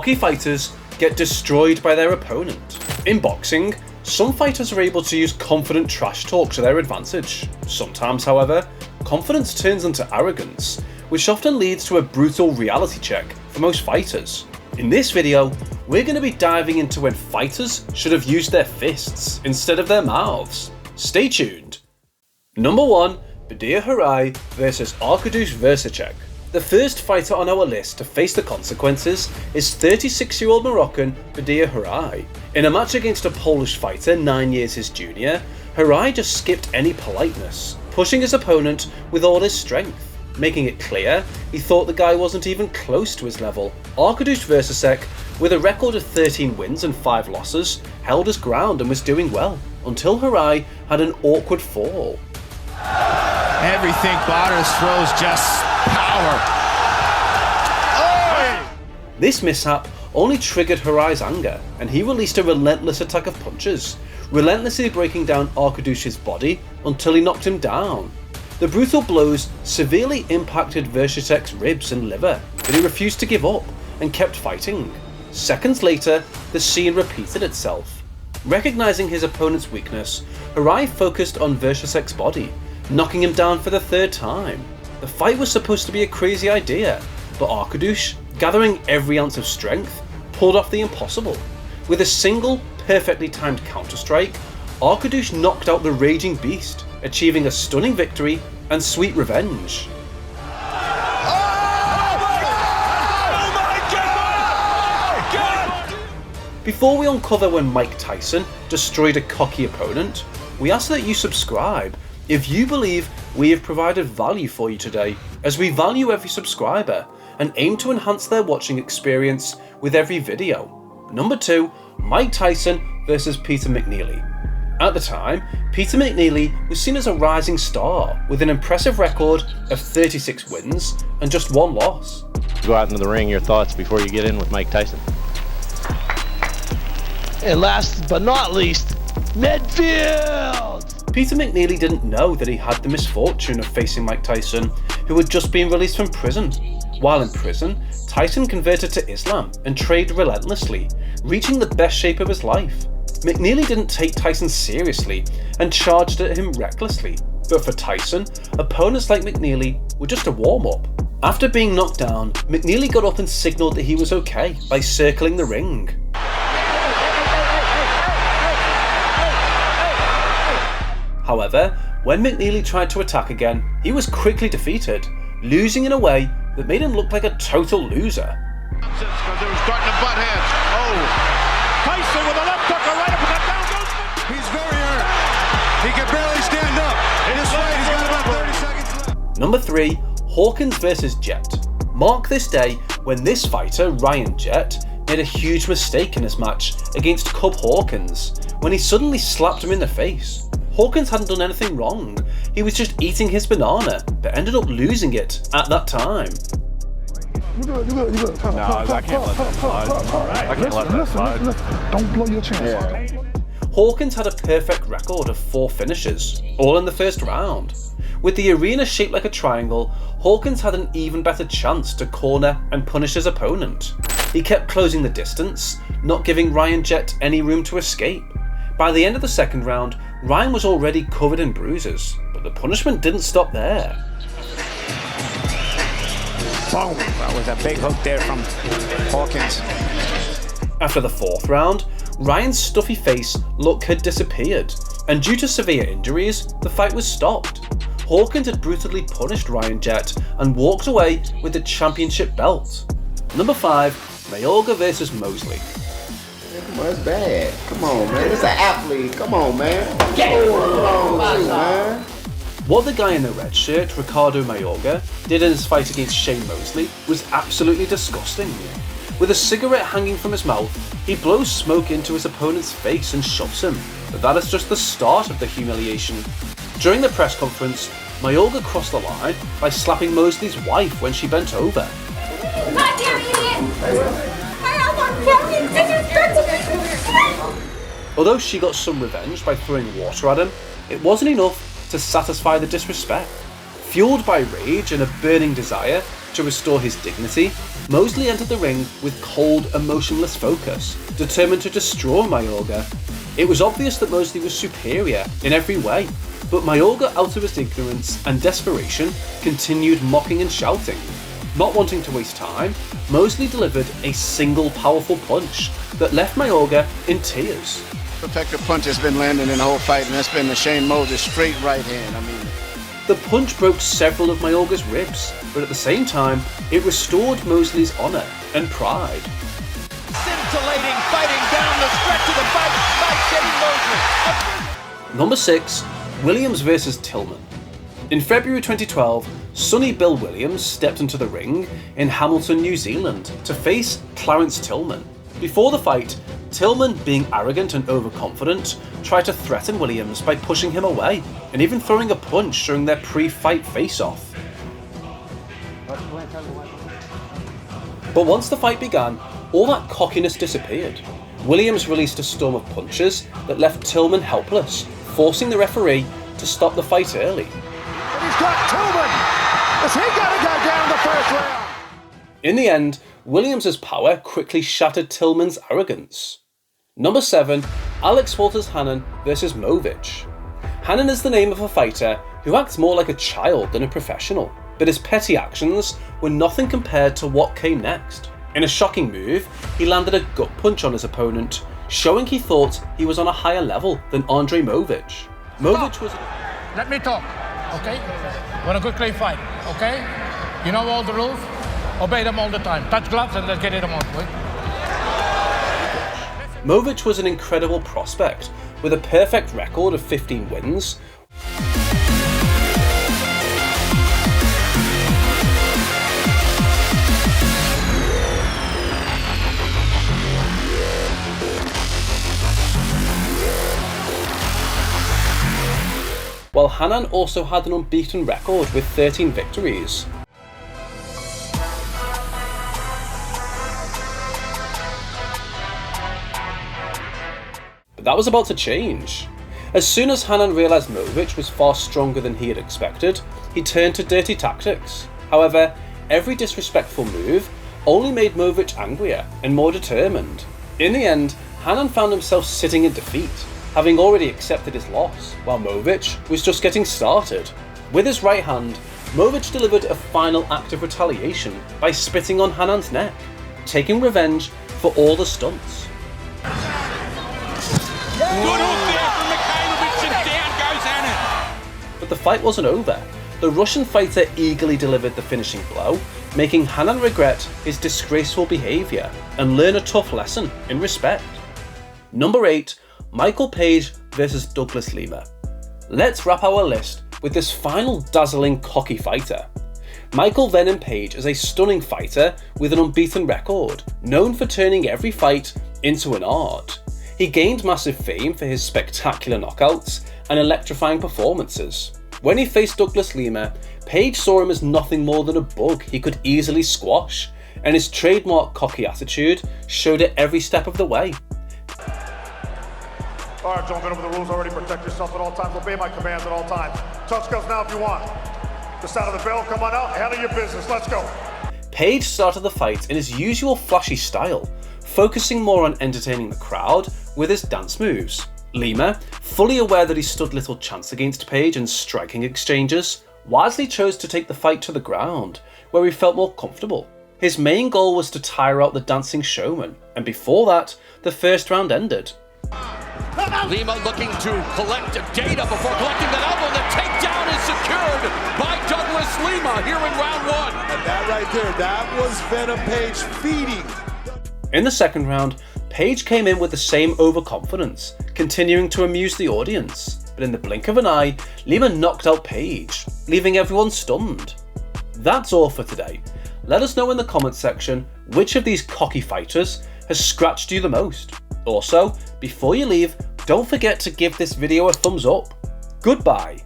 Hockey fighters get destroyed by their opponent. In boxing, some fighters are able to use confident trash talk to their advantage. Sometimes, however, confidence turns into arrogance, which often leads to a brutal reality check for most fighters. In this video, we're going to be diving into when fighters should have used their fists instead of their mouths. Stay tuned. Number 1. Badir Harai vs Arkadiusz Wrzosek. The first fighter on our list to face the consequences is 36-year-old Moroccan Badir Harai. In a match against a Polish fighter 9 years his junior, Harai just skipped any politeness, pushing his opponent with all his strength, making it clear he thought the guy wasn't even close to his level. Arkadiusz Wrzosek, with a record of 13 wins and 5 losses, held his ground and was doing well, until Harai had an awkward fall. Everything Badir's throws just power. Oh! This mishap only triggered Harai's anger, and he released a relentless attack of punches, relentlessly breaking down Arkadiusz's body until he knocked him down. The brutal blows severely impacted Wrzosek's ribs and liver, but he refused to give up and kept fighting. Seconds later, the scene repeated itself. Recognizing his opponent's weakness, Harai focused on Wrzosek's body, knocking him down for the 3rd time. The fight was supposed to be a crazy idea, but Arkadiusz, gathering every ounce of strength, pulled off the impossible. With a single, perfectly timed counter-strike, Arkadiusz knocked out the raging beast, achieving a stunning victory and sweet revenge. Before we uncover when Mike Tyson destroyed a cocky opponent, we ask that you subscribe if you believe we have provided value for you today, as we value every subscriber and aim to enhance their watching experience with every video. Number 2, Mike Tyson vs Peter McNeely. At the time, Peter McNeely was seen as a rising star with an impressive record of 36 wins and just 1 loss. Go out into the ring, your thoughts before you get in with Mike Tyson. And last but not least, midfield! Peter McNeely didn't know that he had the misfortune of facing Mike Tyson, who had just been released from prison. While in prison, Tyson converted to Islam and trained relentlessly, reaching the best shape of his life. McNeely didn't take Tyson seriously and charged at him recklessly, but for Tyson, opponents like McNeely were just a warm-up. After being knocked down, McNeely got up and signalled that he was okay by circling the ring. However, when McNeely tried to attack again, he was quickly defeated, losing in a way that made him look like a total loser. Tyson with a left hook, a right uppercut, down goes. He's very hurt. He can barely stand up. This fight, he's got about 30 seconds left. Number 3, Hawkins vs Jett. Mark this day when this fighter, Jett, made a huge mistake in his match against Cub Hawkins, when he suddenly slapped him in the face. Hawkins hadn't done anything wrong, he was just eating his banana, but ended up losing it at that time. You good. No, I can't let that slide. I can't let that slide. Listen. Don't blow your chance. Yeah. Hawkins had a perfect record of 4 finishes, all in the first round. With the arena shaped like a triangle, Hawkins had an even better chance to corner and punish his opponent. He kept closing the distance, not giving Jett any room to escape. By the end of the 2nd round, Ryan was already covered in bruises, but the punishment didn't stop there. Boom! That was a big hook there from Hawkins. After the 4th round, Ryan's stuffy face look had disappeared, and due to severe injuries, the fight was stopped. Hawkins had brutally punished Jett and walked away with the championship belt. Number 5, Mayorga vs Mosley. Come on, it's bad. Come on, man. It's an athlete. Come on, man. Come on, man. What the guy in the red shirt, Ricardo Mayorga, did in his fight against Shane Mosley was absolutely disgusting. With a cigarette hanging from his mouth, he blows smoke into his opponent's face and shoves him, but that is just the start of the humiliation. During the press conference, Mayorga crossed the line by slapping Mosley's wife when she bent over. Although she got some revenge by throwing water at him, it wasn't enough to satisfy the disrespect. Fueled by rage and a burning desire, To restore his dignity, Mosley entered the ring with cold, emotionless focus, determined to destroy Mayorga. It was obvious that Mosley was superior in every way, but Mayorga, out of his ignorance and desperation, continued mocking and shouting. Not wanting to waste time, Mosley delivered a single powerful punch that left Mayorga in tears. Effective punch has been landing in the whole fight, and that's been the Shane Moses straight right hand. The punch broke several of Mayorga's ribs, but at the same time, it restored Mosley's honour and pride. Scintillating fighting down the stretch of the fight by Shane Mosley. Number 6. Williams vs Tillman. In February 2012, Sonny Bill Williams stepped into the ring in Hamilton, New Zealand to face Clarence Tillman. Before the fight, Tillman, being arrogant and overconfident, tried to threaten Williams by pushing him away and even throwing a punch during their pre-fight face-off. But once the fight began, all that cockiness disappeared. Williams released a storm of punches that left Tillman helpless, forcing the referee to stop the fight early. And he's got Tillman! Has he got to go down the first round? In the end, Williams' power quickly shattered Tillman's arrogance. Number 7. Alex Walters Hannan vs Moich. Hannan is the name of a fighter who acts more like a child than a professional, but his petty actions were nothing compared to what came next. In a shocking move, he landed a gut punch on his opponent, showing he thought he was on a higher level than Andre Moich. Moich was... Let me talk, okay? Want a good clean fight, okay? You know all the rules? Obey them all the time. Touch gloves and let's get it on, boy. Moich was an incredible prospect, with a perfect record of 15 wins. While Hannan also had an unbeaten record with 13 victories. But that was about to change. As soon as Hannan realised Moich was far stronger than he had expected, he turned to dirty tactics. However, every disrespectful move only made Moich angrier and more determined. In the end, Hannan found himself sitting in defeat, having already accepted his loss, while Moich was just getting started. With his right hand, Moich delivered a final act of retaliation by spitting on Hannan's neck, taking revenge for all the stunts. Good hook there from Mikhailovich, and down goes Hannan. But the fight wasn't over. The Russian fighter eagerly delivered the finishing blow, making Hannan regret his disgraceful behaviour and learn a tough lesson in respect. Number 8. Michael Page vs Douglas Lima. Let's wrap our list with this final dazzling cocky fighter. Michael Venom Page is a stunning fighter with an unbeaten record, known for turning every fight into an art. He gained massive fame for his spectacular knockouts and electrifying performances. When he faced Douglas Lima, Page saw him as nothing more than a bug he could easily squash, and his trademark cocky attitude showed it every step of the way. All right, don't get over the rules already. Protect yourself at all times. Obey my commands at all times. Touch gloves now if you want. The sound of the bell, come on out. Handle your business. Let's go. Page started the fight in his usual flashy style, focusing more on entertaining the crowd with his dance moves. Lima, fully aware that he stood little chance against Page in striking exchanges, wisely chose to take the fight to the ground, where he felt more comfortable. His main goal was to tire out the dancing showman, and before that, the first round ended. Lima looking to collect data before collecting that elbow. The takedown is secured by Douglas Lima here in round 1. And that right there, that was Venom Page feeding. In the second round, Page came in with the same overconfidence, continuing to amuse the audience. But in the blink of an eye, Lima knocked out Page, leaving everyone stunned. That's all for today. Let us know in the comments section which of these cocky fighters has scratched you the most. Also, before you leave, don't forget to give this video a thumbs up. Goodbye.